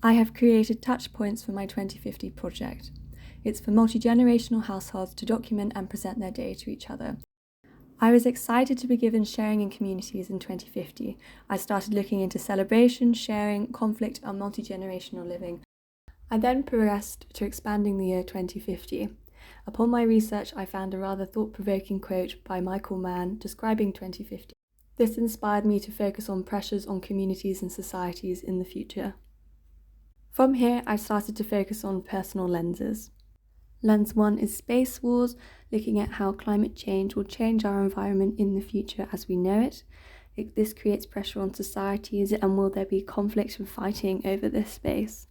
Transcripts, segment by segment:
I have created touch points for my 2050 project. It's for multi-generational households to document and present their day to each other. I was excited to be given sharing in communities in 2050. I started looking into celebration, sharing, conflict, and multi-generational living. I then progressed to expanding the year 2050. Upon my research, I found a rather thought-provoking quote by Michael Mann describing 2050. This inspired me to focus on pressures on communities and societies in the future. From here, I started to focus on personal lenses. Lens 1 is Space Wars, looking at how climate change will change our environment in the future as we know it. This creates pressure on societies, and will there be conflict and fighting over this space?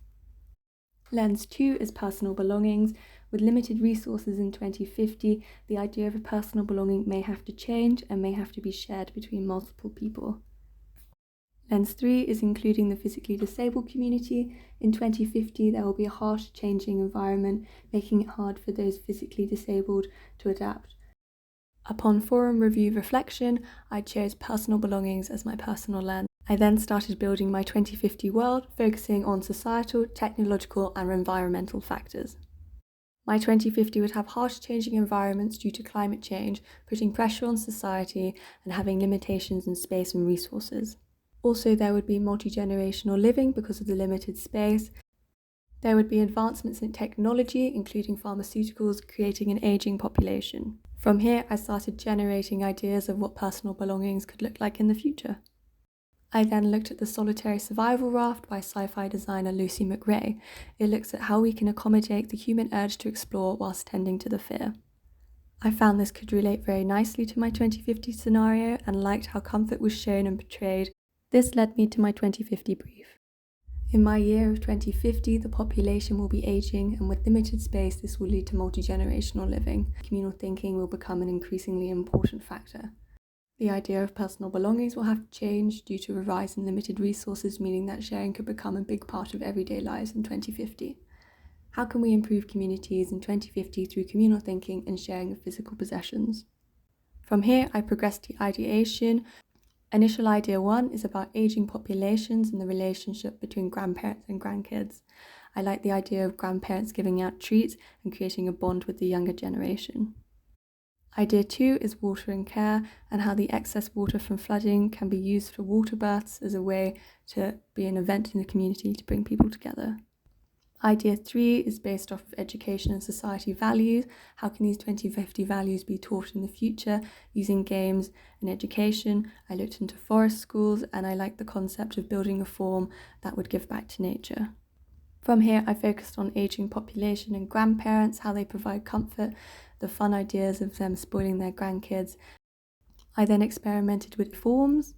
Lens 2 is Personal Belongings. With limited resources in 2050, the idea of a personal belonging may have to change and may have to be shared between multiple people. Lens 3 is including the physically disabled community. In 2050, there will be a harsh, changing environment, making it hard for those physically disabled to adapt. Upon forum review reflection, I chose personal belongings as my personal lens. I then started building my 2050 world, focusing on societal, technological, and environmental factors. My 2050 would have harsh changing environments due to climate change, putting pressure on society and having limitations in space and resources. Also, there would be multi-generational living because of the limited space. There would be advancements in technology, including pharmaceuticals, creating an aging population. From here, I started generating ideas of what personal belongings could look like in the future. I then looked at the Solitary Survival Raft by sci-fi designer Lucy McRae. It looks at how we can accommodate the human urge to explore whilst tending to the fear. I found this could relate very nicely to my 2050 scenario and liked how comfort was shown and portrayed. This led me to my 2050 brief. In my year of 2050, the population will be aging, and with limited space, this will lead to multi-generational living. Communal thinking will become an increasingly important factor. The idea of personal belongings will have to change due to a rise in limited resources, meaning that sharing could become a big part of everyday lives in 2050. How can we improve communities in 2050 through communal thinking and sharing of physical possessions? From here, I progressed to ideation. Initial idea 1 is about aging populations and the relationship between grandparents and grandkids. I like the idea of grandparents giving out treats and creating a bond with the younger generation. Idea 2 is water and care, and how the excess water from flooding can be used for water baths as a way to be an event in the community to bring people together. Idea 3 is based off of education and society values. How can these 2050 values be taught in the future using games and education? I looked into forest schools, and I liked the concept of building a form that would give back to nature. From here, I focused on aging population and grandparents, how they provide comfort, the fun ideas of them spoiling their grandkids. I then experimented with forms.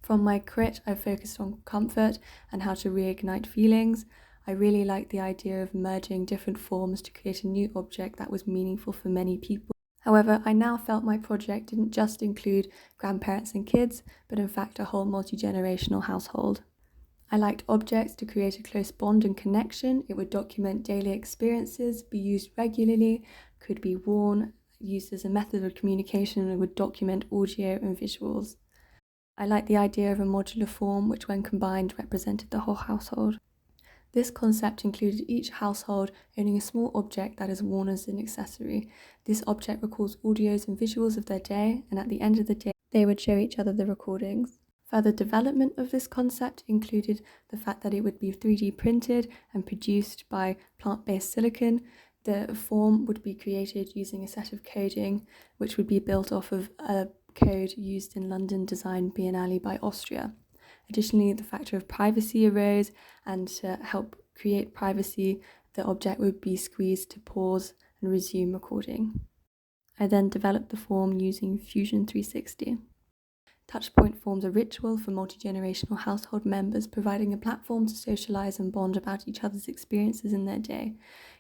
From my crit, I focused on comfort and how to reignite feelings. I really liked the idea of merging different forms to create a new object that was meaningful for many people. However, I now felt my project didn't just include grandparents and kids, but in fact a whole multi-generational household. I liked objects to create a close bond and connection. It would document daily experiences, be used regularly, could be worn, used as a method of communication, and would document audio and visuals. I liked the idea of a modular form which, when combined, represented the whole household. This concept included each household owning a small object that is worn as an accessory. This object records audios and visuals of their day, and at the end of the day, they would show each other the recordings. Further development of this concept included the fact that it would be 3D printed and produced by plant-based silicon. The form would be created using a set of coding, which would be built off of a code used in London Design Biennale by Austria. Additionally, the factor of privacy arose, and to help create privacy, the object would be squeezed to pause and resume recording. I then developed the form using Fusion 360. Touchpoint forms a ritual for multi-generational household members, providing a platform to socialise and bond about each other's experiences in their day.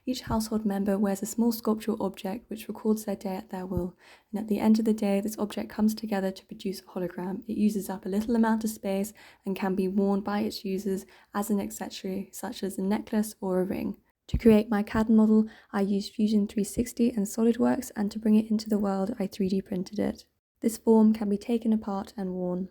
Each household member wears a small sculptural object which records their day at their will, and at the end of the day, this object comes together to produce a hologram. It uses up a little amount of space and can be worn by its users as an accessory, such as a necklace or a ring. To create my CAD model, I used Fusion 360 and SolidWorks, and to bring it into the world, I 3D printed it. This form can be taken apart and worn.